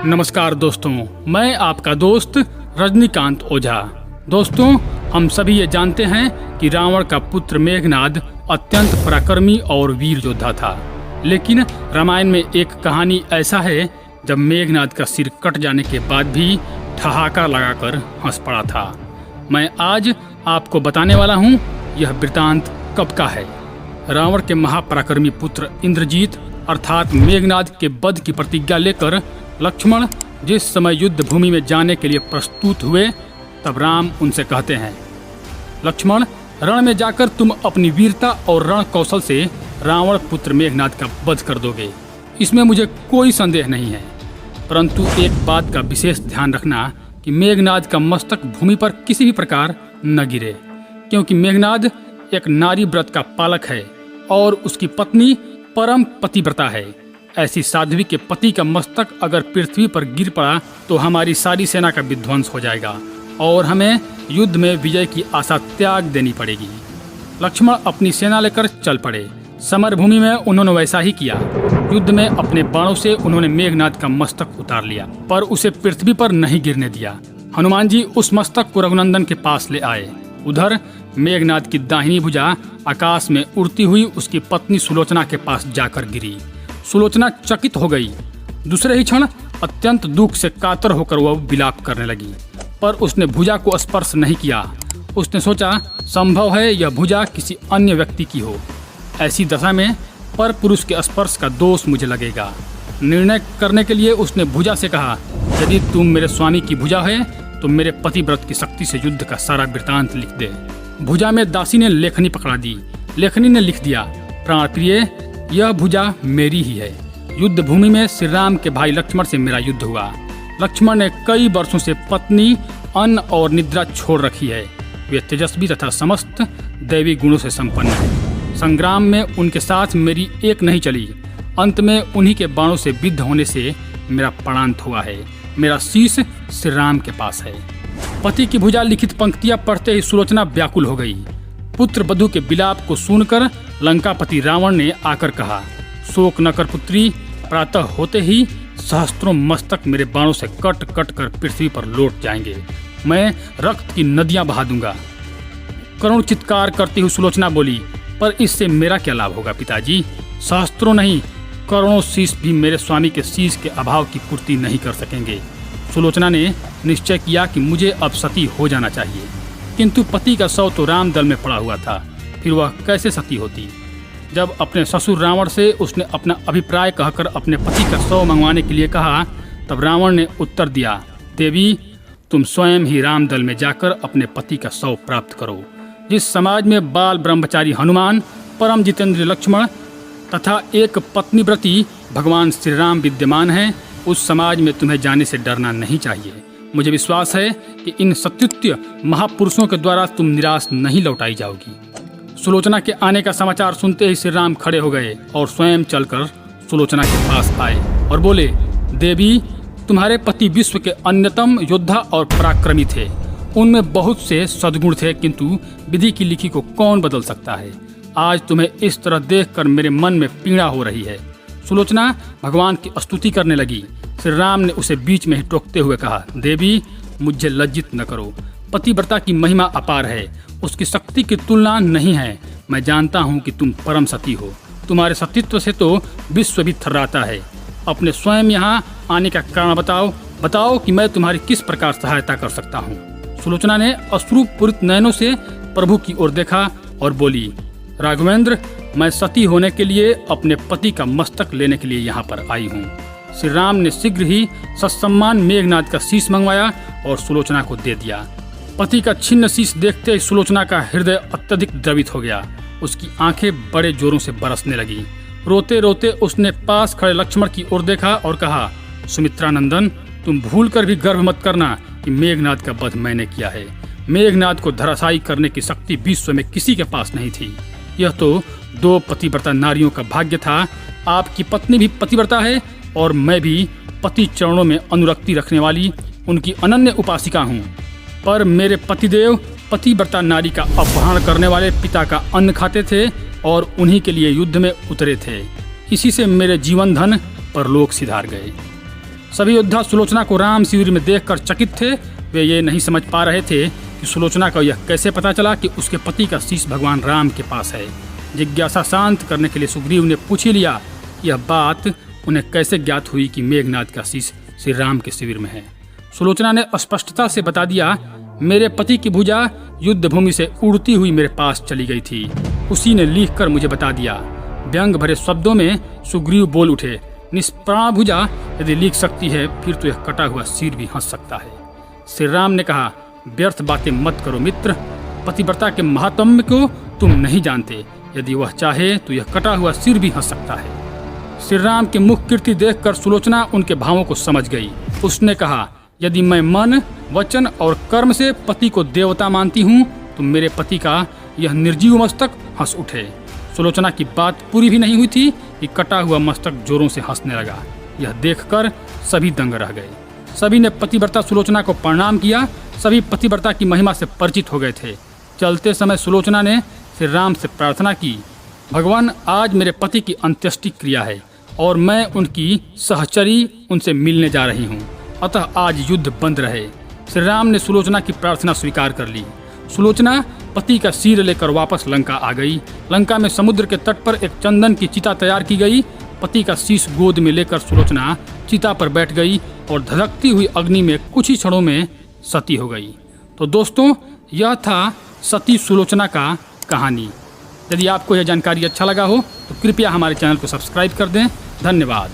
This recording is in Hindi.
नमस्कार दोस्तों, मैं आपका दोस्त रजनीकांत ओझा। दोस्तों, हम सभी ये जानते हैं कि रावण का पुत्र मेघनाद अत्यंत पराक्रमी और वीर योद्धा था। लेकिन रामायण में एक कहानी ऐसा है जब मेघनाद का सिर कट जाने के बाद भी ठहाका लगाकर हंस पड़ा था। मैं आज आपको बताने वाला हूँ यह वृतांत कब का है। रावण के महापराक्रमी पुत्र इंद्रजीत अर्थात मेघनाद के वध की प्रतिज्ञा लेकर लक्ष्मण जिस समय युद्ध भूमि में जाने के लिए प्रस्तुत हुए, तब राम उनसे कहते हैं, लक्ष्मण, रण में जाकर तुम अपनी वीरता और रण कौशल से रावण पुत्र मेघनाद का वध कर दोगे, इसमें मुझे कोई संदेह नहीं है। परंतु एक बात का विशेष ध्यान रखना कि मेघनाद का मस्तक भूमि पर किसी भी प्रकार न गिरे, क्योंकि मेघनाद एक नारी व्रत का पालक है और उसकी पत्नी परम पतिव्रता है। ऐसी साध्वी के पति का मस्तक अगर पृथ्वी पर गिर पड़ा तो हमारी सारी सेना का विध्वंस हो जाएगा और हमें युद्ध में विजय की आशा त्याग देनी पड़ेगी। लक्ष्मण अपनी सेना लेकर चल पड़े। समर भूमि में उन्होंने वैसा ही किया। युद्ध में अपने बाणों से उन्होंने मेघनाद का मस्तक उतार लिया, पर उसे पृथ्वी पर नहीं गिरने दिया। हनुमान जी उस मस्तक को रघुनंदन के पास ले आए। उधर मेघनाद की दाहिनी भुजा आकाश में उड़ती हुई उसकी पत्नी सुलोचना के पास जाकर गिरी। सुलोचना चकित हो गई। दूसरे ही क्षण अत्यंत दुख से कातर होकर वह विलाप करने लगी, पर उसने भुजा को स्पर्श नहीं किया। उसने सोचा, संभव है यह भुजा किसी अन्य व्यक्ति की हो। ऐसी दशा में पर पुरुष के स्पर्श का दोष मुझे लगेगा। निर्णय करने के लिए उसने भुजा से कहा, यदि तुम मेरे स्वामी की भुजा है तो मेरे पतिव्रत की शक्ति से युद्ध का सारा वृतांत लिख दे। भुजा में दासी ने लेखनी पकड़ा दी। लेखनी ने लिख दिया, प्राण प्रिय, यह भुजा मेरी ही है। युद्ध भूमि में श्री राम के भाई लक्ष्मण से मेरा युद्ध हुआ। लक्ष्मण ने कई वर्षों से पत्नी, अन्न और निद्रा छोड़ रखी है। वे तेजस्वी तथा समस्त दैवी गुणों से संपन्न है। संग्राम में उनके साथ मेरी एक नहीं चली। अंत में उन्हीं के बाणों से विद्ध होने से मेरा प्राणांत हुआ है। मेरा शीश श्री राम के पास है। पति की भुजा लिखित पंक्तियां पढ़ते ही सुलोचना व्याकुल हो गई। पुत्र वधू के विलाप को सुनकर लंकापति रावण ने आकर कहा, शोक न कर पुत्री, प्रातः होते ही सहस्त्रों मस्तक मेरे बाणों से कट कट कर पृथ्वी पर लौट जाएंगे। मैं रक्त की नदियां बहा दूंगा। करुण चित्कार करती हुई सुलोचना बोली, पर इससे मेरा क्या लाभ होगा पिताजी? सहस्त्रों नहीं, करोड़ों शीश भी मेरे स्वामी के शीश के अभाव की पूर्ति नहीं कर सकेंगे। सुलोचना ने निश्चय किया कि मुझे अब सती हो जाना चाहिए, किंतु पति का शव तो राम दल में पड़ा हुआ था, फिर वह कैसे सती होती? जब अपने ससुर रावण से उसने अपना अभिप्राय कहकर अपने पति का शव मंगवाने के लिए कहा, तब रावण ने उत्तर दिया, देवी, तुम स्वयं ही राम दल में जाकर अपने पति का शव प्राप्त करो। जिस समाज में बाल ब्रह्मचारी हनुमान, परम जितेंद्र लक्ष्मण तथा एक पत्नीव्रती भगवान श्री राम विद्यमान हैं, उस समाज में तुम्हें जाने से डरना नहीं चाहिए। मुझे विश्वास है कि इन सत्युत्य महापुरुषों के द्वारा तुम निराश नहीं लौटाई जाओगी। सुलोचना के आने का समाचार सुनते ही श्री राम खड़े हो गए और स्वयं चलकर सुलोचना के पास आए और बोले, देवी, तुम्हारे पति विश्व के अन्यतम योद्धा और पराक्रमी थे। उनमें बहुत से सद्गुण थे, किंतु विधि की लिखी को कौन बदल सकता है? आज तुम्हें इस तरह देखकर मेरे मन में पीड़ा हो रही है। सुलोचना भगवान की स्तुति करने लगी। श्री राम ने उसे बीच में ही टोकते हुए कहा, देवी, मुझे लज्जित न करो। पतिव्रता की महिमा अपार है, उसकी शक्ति की तुलना नहीं है। मैं जानता हूँ कि तुम परम सती हो। तुम्हारे सतीत्व से तो विश्व भी थर्राता है। अपने स्वयं यहाँ आने का कारण बताओ कि मैं तुम्हारी किस प्रकार सहायता कर सकता हूँ। सुलोचना ने अश्रुपूरित नयनों से प्रभु की ओर देखा और बोली, राघवेंद्र, मैं सती होने के लिए अपने पति का मस्तक लेने के लिए यहाँ पर आई हूँ। श्री राम ने शीघ्र ही सत्सम्मान मेघनाद का शीश मंगवाया और सुलोचना को दे दिया। पति का छिन्न शीश देखते ही सुलोचना का हृदय अत्यधिक द्रवित हो गया। उसकी आंखें बड़े जोरों से बरसने लगी। रोते रोते उसने पास खड़े लक्ष्मण की ओर देखा और कहा, सुमित्रानंदन, तुम भूल कर भी गर्व मत करना कि मेघनाद का वध मैंने किया है। मेघनाद को धराशायी करने की शक्ति विश्व में किसी के पास नहीं थी। यह तो दो पतिव्रता नारियों का भाग्य था। आपकी पत्नी भी पतिव्रता है और मैं भी पति चरणों में अनुरक्ति रखने वाली उनकी अनन्य उपासिका हूँ। पर मेरे पतिदेव पतिव्रता नारी का अपहरण करने वाले पिता का अन्न खाते थे और उन्हीं के लिए युद्ध में उतरे थे। इसी से मेरे जीवन धन परलोक सिधार गए। सभी योद्धा सुलोचना को राम शिविर में देखकर चकित थे। वे ये नहीं समझ पा रहे थे कि सुलोचना को यह कैसे पता चला कि उसके पति का शीश भगवान राम के पास है। जिज्ञासा शांत करने के लिए सुग्रीव ने पूछ ही लिया, यह बात उन्हें कैसे ज्ञात हुई कि मेघनाद का शीश श्री राम के शिविर में है। सुलोचना ने स्पष्टता से बता दिया, मेरे पति की भुजा युद्ध भूमि से उड़ती हुई मेरे पास चली गई थी, उसी ने लिख कर मुझे बता दिया। व्यंग भरे शब्दों में सुग्रीव बोल उठे, निष्प्राण भुजा यदि लिख सकती है फिर तो यह कटा हुआ सिर भी हंस सकता है। श्री राम ने कहा, व्यर्थ बातें मत करो मित्र, पतिव्रता के महात्म्य को तुम नहीं जानते। यदि वह चाहे तो यह कटा हुआ सिर भी हंस सकता है। श्री राम के मुख कीर्ति देखकर सुलोचना उनके भावों को समझ गई। उसने कहा, यदि मैं मन, वचन और कर्म से पति को देवता मानती हूँ तो मेरे पति का यह निर्जीव मस्तक हंस उठे। सुलोचना की बात पूरी भी नहीं हुई थी कि कटा हुआ मस्तक जोरों से हंसने लगा। यह देखकर सभी दंग रह गए। सभी ने पतिव्रता सुलोचना को प्रणाम किया। सभी पतिव्रता की महिमा से परिचित हो गए थे। चलते समय सुलोचना ने श्री राम से प्रार्थना की, भगवान आज मेरे पति की अंत्येष्टि क्रिया है और मैं उनकी सहचरी उनसे मिलने जा रही हूँ, अतः आज युद्ध बंद रहे। श्री राम ने सुलोचना की प्रार्थना स्वीकार कर ली। सुलोचना पति का सिर लेकर वापस लंका आ गई। लंका में समुद्र के तट पर एक चंदन की चिता तैयार की गई। पति का शीश गोद में लेकर सुलोचना चिता पर बैठ गई और धधकती हुई अग्नि में कुछ ही क्षणों में सती हो गई। तो दोस्तों, यह था सती सुलोचना का कहानी। यदि आपको यह जानकारी अच्छा लगा हो तो कृपया हमारे चैनल को सब्सक्राइब कर दें। धन्यवाद।